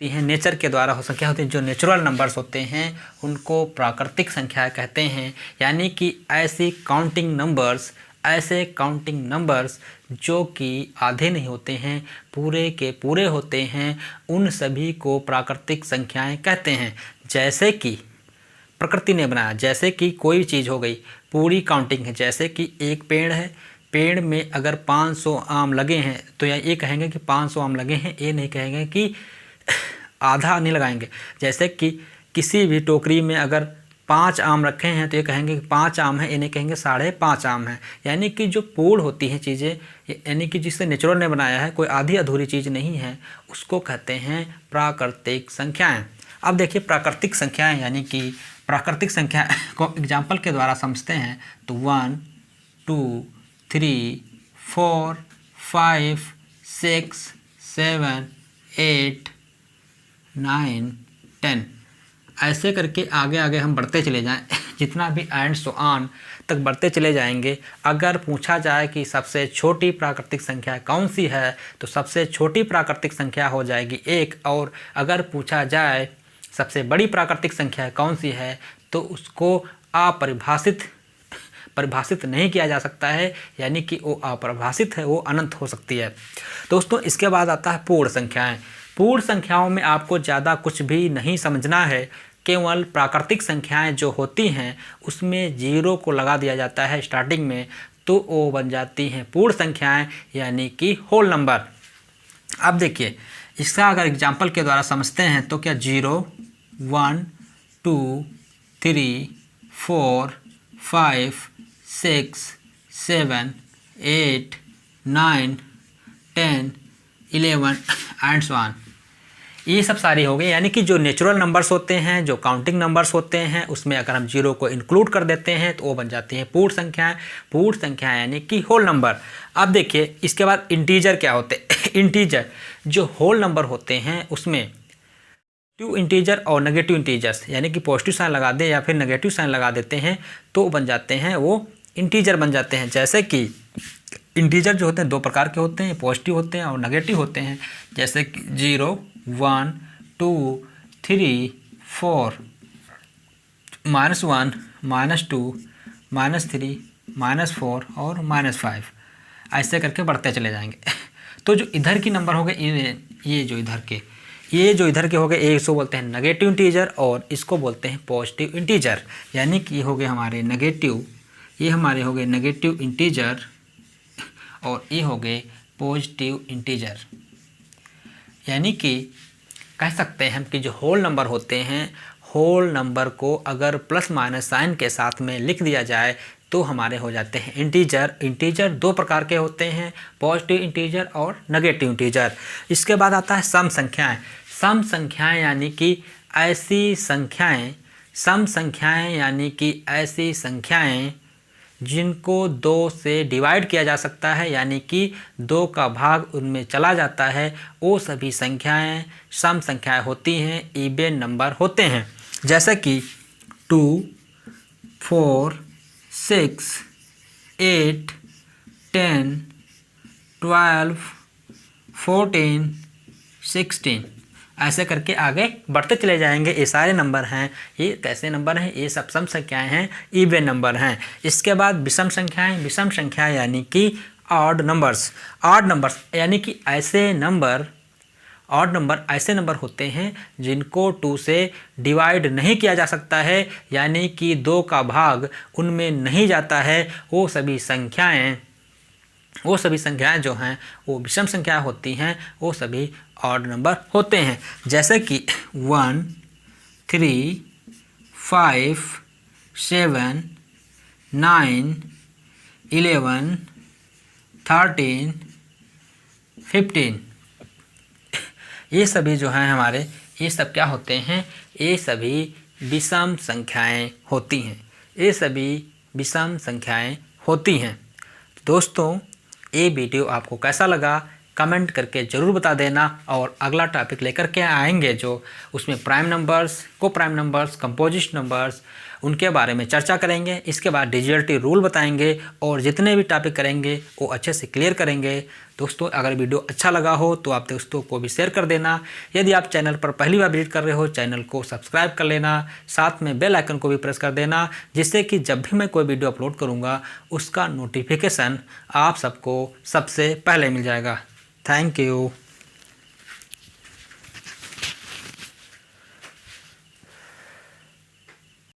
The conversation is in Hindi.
हैं नेचर के द्वारा हो संख्या होती है। जो नेचुरल नंबर्स होते हैं उनको प्राकृतिक संख्या कहते हैं, यानी कि ऐसे काउंटिंग नंबर्स जो कि आधे नहीं होते हैं, पूरे के पूरे होते हैं, उन सभी को प्राकृतिक संख्याएं कहते हैं। जैसे कि प्रकृति ने बनाया, जैसे कि कोई चीज़ हो गई पूरी काउंटिंग है, जैसे कि एक पेड़ है, पेड़ में अगर 500 आम लगे हैं तो ये कहेंगे कि 500 आम लगे हैं, ये नहीं कहेंगे कि आधा नहीं लगाएंगे। जैसे कि किसी भी टोकरी में अगर 5 आम रखे हैं तो ये कहेंगे कि 5 आम है, ये नहीं कहेंगे 5.5 आम है। यानी कि जो पूर्ण होती हैं चीज़ें, यानी कि जिससे नेचुरल ने बनाया है, कोई आधी अधूरी चीज़ नहीं है, उसको कहते हैं प्राकृतिक संख्याएँ। अब देखिए प्राकृतिक संख्याएँ, यानी कि प्राकृतिक संख्या को एग्जाम्पल के द्वारा समझते हैं तो 1 2 3 4 5 6 7 8 9 10 ऐसे करके आगे आगे हम बढ़ते चले जाएं जितना भी एंड सो ऑन तक बढ़ते चले जाएंगे। अगर पूछा जाए कि सबसे छोटी प्राकृतिक संख्या कौन सी है तो सबसे छोटी प्राकृतिक संख्या हो जाएगी 1, और अगर पूछा जाए सबसे बड़ी प्राकृतिक संख्या कौन सी है तो उसको परिभाषित नहीं किया जा सकता है, यानी कि वो अपरिभाषित है, वो अनंत हो सकती है। दोस्तों इसके बाद आता है पूर्ण संख्याएं। पूर्ण संख्याओं में आपको ज़्यादा कुछ भी नहीं समझना है, केवल प्राकृतिक संख्याएं जो होती हैं उसमें 0 को लगा दिया जाता है स्टार्टिंग में, तो वो बन जाती हैं पूर्ण संख्याएं, यानी कि होल नंबर। अब देखिए इसका अगर एग्जाम्पल के द्वारा समझते हैं तो क्या 0 1 2 3 4 5 6 7 8 9 10 11 एंड सो ऑन। ये सब सारी हो गई, यानी कि जो नेचुरल नंबर्स होते हैं, जो काउंटिंग नंबर्स होते हैं, उसमें अगर हम 0 को इंक्लूड कर देते हैं तो वो बन जाती हैं पूर्ण संख्याएं। पूर्ण संख्या यानी कि होल नंबर। अब देखिए इसके बाद इंटीजर क्या होते हैं। इंटीजर जो होल नंबर होते हैं उसमें पॉजिटिव इंटीजर और नेगेटिव इंटीजर्स, यानी कि पॉजिटिव साइन लगा दें या फिर नेगेटिव साइन लगा देते हैं तो बन जाते हैं वो इंटीजर बन जाते हैं। जैसे कि इंटीजर जो होते हैं 2 प्रकार के होते हैं, पॉजिटिव होते हैं और नेगेटिव होते हैं। जैसे कि 0 1 2 3 4 -1 -2 -3 -4 और -5 ऐसे करके बढ़ते चले जाएंगे। तो जो इधर की नंबर हो गए, ये जो इधर के हो गए, इसको बोलते हैं नेगेटिव इंटीजर और इसको बोलते हैं पॉजिटिव इंटीजर। यानी कि ये हो गए हमारे नेगेटिव, ये हमारे हो गए नेगेटिव इंटीजर और ये हो गए पॉजिटिव इंटीजर। यानी कि कह सकते हैं हम कि जो होल नंबर होते हैं, होल नंबर को अगर प्लस माइनस साइन के साथ में लिख दिया जाए तो हमारे हो जाते हैं इंटीजर। इंटीजर 2 प्रकार के होते हैं, पॉजिटिव इंटीजर और नेगेटिव इंटीजर। इसके बाद आता है सम संख्याएं। सम संख्याएं यानी कि ऐसी संख्याएं, सम संख्याएं यानी कि ऐसी संख्याएं जिनको 2 से डिवाइड किया जा सकता है, यानी कि 2 का भाग उनमें चला जाता है, वो सभी संख्याएं सम संख्याएं होती हैं, इवन नंबर होते हैं। जैसे कि 2 4 6 8 10 12 14 16 ऐसे करके आगे बढ़ते चले जाएंगे। ये सारे नंबर हैं, ये कैसे नंबर हैं, ये सब सम संख्याएं हैं, इवन नंबर हैं। इसके बाद विषम संख्याएं। विषम संख्याएं यानी कि ऑड नंबर्स। ऑड नंबर्स यानी कि ऐसे नंबर, ऑड नंबर ऐसे नंबर होते हैं जिनको 2 से डिवाइड नहीं किया जा सकता है, यानी कि 2 का भाग उनमें नहीं जाता है। वो सभी संख्याएं जो हैं वो विषम संख्या होती हैं, वो सभी ऑड नंबर होते हैं। जैसे कि 1 3 5 7 9 11 13 15 ये सभी जो हैं हमारे, ये सब क्या होते हैं, ये सभी विषम संख्याएं होती हैं। ये सभी विषम संख्याएं होती हैं। दोस्तों ये वीडियो आपको कैसा लगा कमेंट करके ज़रूर बता देना, और अगला टॉपिक लेकर के आएंगे जो उसमें प्राइम नंबर्स, को प्राइम नंबर्स, कंपोजिट नंबर्स उनके बारे में चर्चा करेंगे। इसके बाद डिजिटलिटी रूल बताएंगे और जितने भी टॉपिक करेंगे वो अच्छे से क्लियर करेंगे। दोस्तों अगर वीडियो अच्छा लगा हो तो आप दोस्तों को भी शेयर कर देना। यदि आप चैनल पर पहली बार विजिट कर रहे हो चैनल को सब्सक्राइब कर लेना, साथ में बेल आइकन को भी प्रेस कर देना, जिससे कि जब भी मैं कोई वीडियो अपलोड करूँगा उसका नोटिफिकेशन आप सबको सबसे पहले मिल जाएगा। Thank you.